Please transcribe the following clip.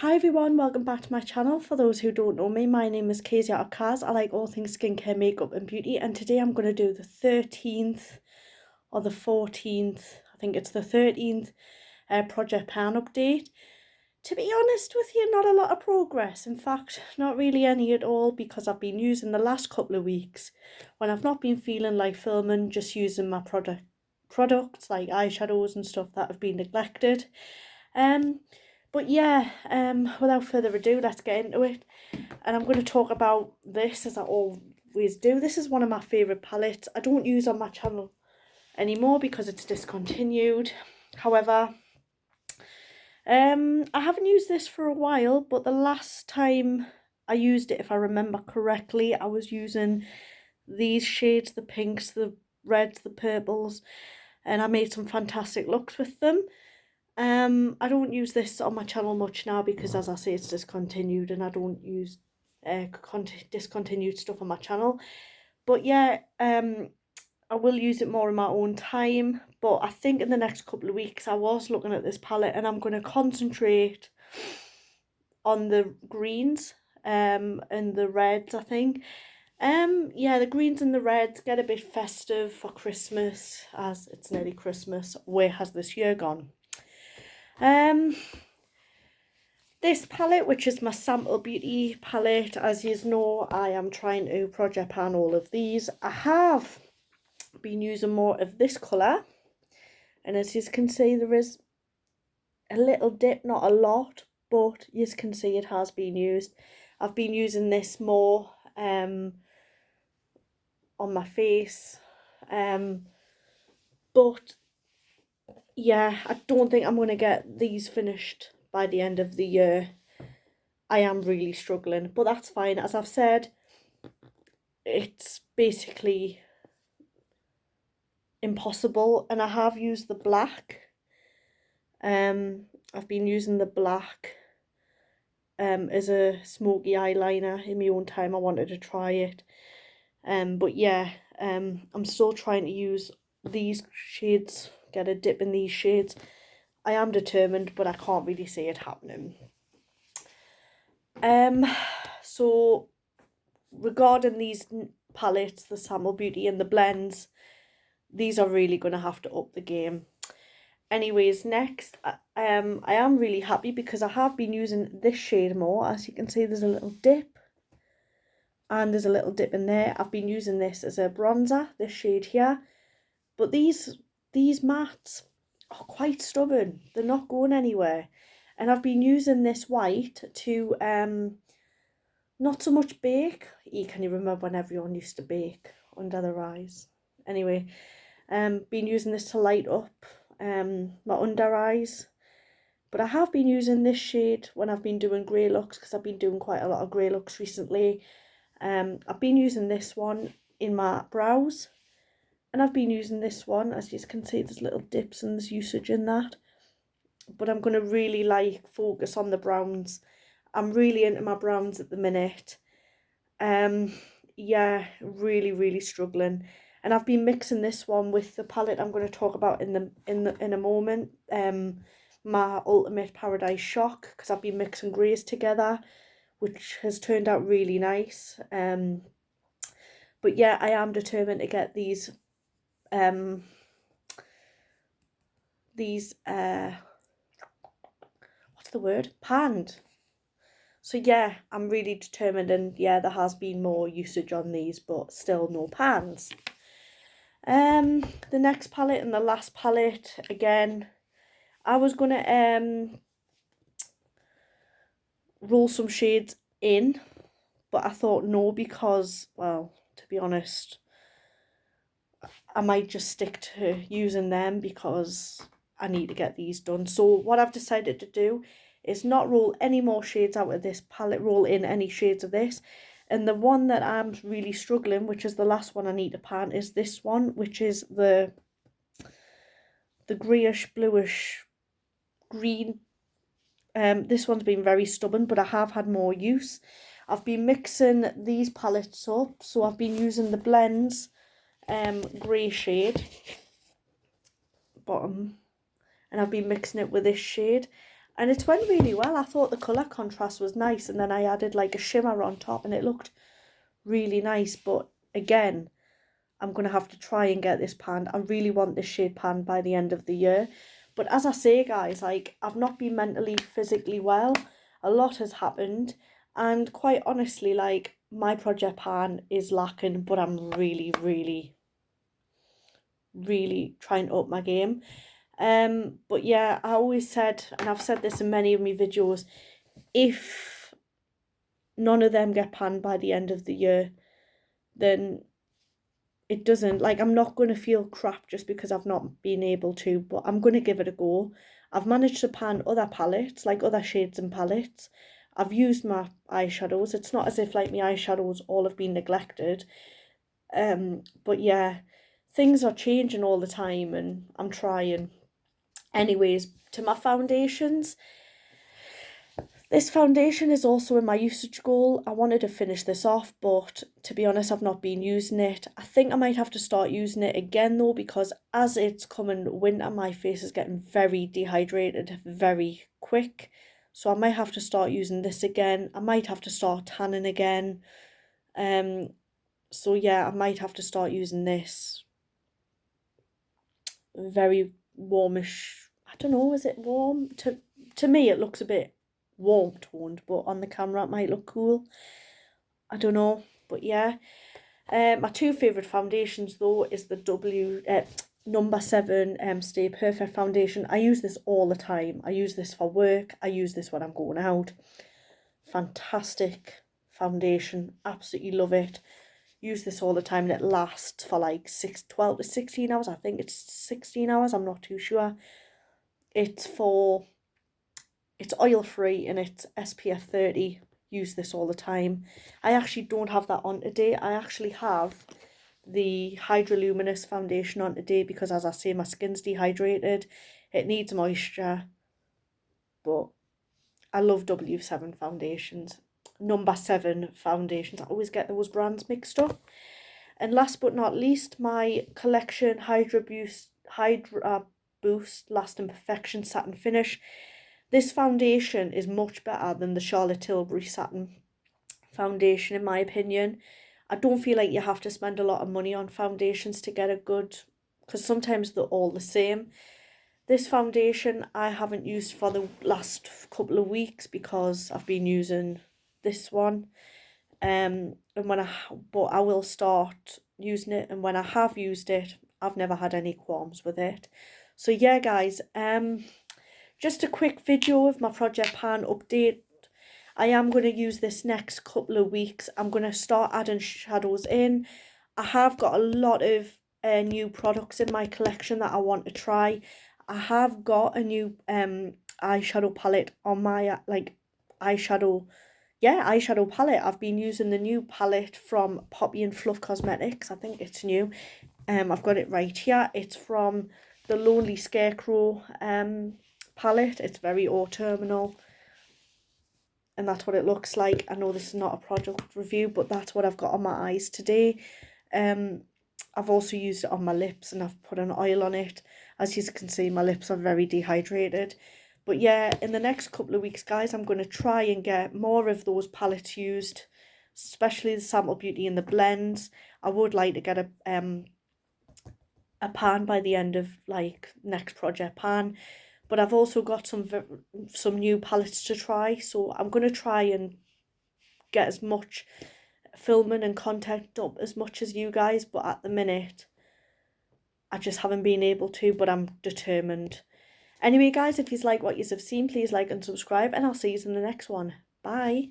Hi everyone, welcome back to my channel. For those who don't know me, my name is Kezia or Kaz. I like all things skincare, makeup and beauty, and today I'm going to do the 13th or the 14th, I think it's the 13th Project Pan update. To be honest with you, not a lot of progress. In fact, not really any at all, because I've been using the last couple of weeks when I've not been feeling like filming, just using my products like eyeshadows and stuff that have been neglected. But yeah, without further ado, let's get into it. And I'm going to talk about this as I always do. This is one of my favourite palettes. I don't use on my channel anymore because it's discontinued. However, I haven't used this for a while, but the last time I used it, if I remember correctly, I was using these shades, the pinks, the reds, the purples, and I made some fantastic looks with them. I don't use this on my channel much now because, as I say, it's discontinued and I don't use discontinued stuff on my channel. But yeah, I will use it more in my own time. But I think in the next couple of weeks I was looking at this palette and I'm going to concentrate on the greens and the reds, I think. Yeah, the greens and the reds get a bit festive for Christmas, as it's nearly Christmas. Where has this year gone? This palette, which is my Sample Beauty palette, as you know, I am trying to Project Pan all of these. I have been using more of this colour, and as you can see, there is a little dip, not a lot, but you can see it has been used. I've been using this more on my face, but yeah, I don't think I'm going to get these finished by the end of the year. I am really struggling, but that's fine. As I've said, it's basically impossible, and I have used the black. I've been using the black as a smoky eyeliner in my own time. I wanted to try it, but yeah, I'm still trying to use these shades, get a dip in these shades. I am determined, but I can't really see it happening. So regarding these palettes, the Sample Beauty and the blends, these are really going to have to up the game. Anyways, next, I am really happy because I have been using this shade more. As you can see, there's a little dip, and there's a little dip in there. I've been using this as a bronzer, this shade here, but these mattes are quite stubborn. They're not going anywhere, and I've been using this white to not so much bake. Can you remember when everyone used to bake under their eyes? Anyway, been using this to light up my under eyes. But I have been using this shade when I've been doing grey looks, because I've been doing quite a lot of grey looks recently. I've been using this one in my brows, and I've been using this one, as you can see, there's little dips and there's usage in that. But I'm going to really focus on the browns. I'm really into my browns at the minute. Yeah, really struggling. And I've been mixing this one with the palette I'm going to talk about in a moment. My Ultimate Paradise Shock, because I've been mixing greys together, which has turned out really nice. But yeah, I am determined to get these what's the word? Panned. So yeah, I'm really determined, and yeah, there has been more usage on these, but still no pans. The next palette and the last palette, again, I was gonna roll some shades in, but I thought no, because, well, to be honest, I might just stick to using them because I need to get these done. So what I've decided to do is not roll any more shades out of this palette, roll in any shades of this. And the one that I'm really struggling, which is the last one I need to pan, is this one, which is the greyish, bluish, green. This one's been very stubborn, but I have had more use. I've been mixing these palettes up, so I've been using the blends grey shade bottom, and I've been mixing it with this shade, And it went really well. I thought the colour contrast was nice, and then I added like a shimmer on top and it looked really nice. But again, I'm going to have to try and get this panned. I really want this shade panned by the end of the year. But as I say, guys, like, I've not been mentally, physically well. A lot has happened. And quite honestly, like, my project pan is lacking, but I'm really, really, really trying to up my game. But yeah, I always said, and I've said this in many of my videos, if none of them get panned by the end of the year, then it doesn't, like, I'm not going to feel crap just because I've not been able to, but I'm going to give it a go. I've managed to pan other palettes, like other shades and palettes. I've used my eyeshadows. It's not as if like my eyeshadows all have been neglected. But yeah, things are changing all the time and I'm trying. Anyways, to my foundations. This foundation is also in my usage goal. I wanted to finish this off, but to be honest, I've not been using it. I think I might have to start using it again though, because as it's coming winter, my face is getting very dehydrated very quick. So I might have to start using this again. I might have to start tanning again. So yeah, I might have to start using this. Very warmish. I don't know, is it warm? To me, it looks a bit warm toned, but on the camera it might look cool. I don't know, but yeah. My two favourite foundations though is the number 7 Stay Perfect foundation. I use this all the time. I use this for work. I use this when I'm going out. Fantastic foundation. Absolutely love it. Use this all the time and it lasts for like 12 to 16 hours. I think it's 16 hours. I'm not too sure. It's oil free and it's SPF 30. Use this all the time. I actually don't have that on today. I actually have the Hydroluminous foundation on today because, as I say, my skin's dehydrated. It needs moisture. But I love W7 foundations. Number 7 foundations. I always get those brands mixed up. And last but not least, my collection Hydra Boost Lasting Perfection Satin Finish. This foundation is much better than the Charlotte Tilbury Satin foundation, in my opinion. I don't feel like you have to spend a lot of money on foundations to get a good, because sometimes they're all the same. This foundation I haven't used for the last couple of weeks because I've been using this one. But I will start using it, and when I have used it, I've never had any qualms with it. So yeah, guys, just a quick video of my project pan update. I am going to use this next couple of weeks. I'm going to start adding shadows in. I have got a lot of new products in my collection that I want to try. I have got a new eyeshadow palette on my eyeshadow palette. I've been using the new palette from Poppy and Fluff Cosmetics. I think it's new. I've got it right here. It's from the Lonely Scarecrow palette. It's very autumnal. And that's what it looks like. I know this is not a product review, but that's what I've got on my eyes today. I've also used it on my lips and I've put an oil on it. As you can see, my lips are very dehydrated. But yeah, in the next couple of weeks, guys, I'm going to try and get more of those palettes used, especially the Sample Beauty and the blends. I would like to get a pan by the end of like next project pan. But I've also got some new palettes to try, so I'm going to try and get as much filming and content up as much as you guys, but at the minute I just haven't been able to, but I'm determined. Anyway, guys, if you like what you have seen, please like and subscribe, and I'll see you in the next one. Bye.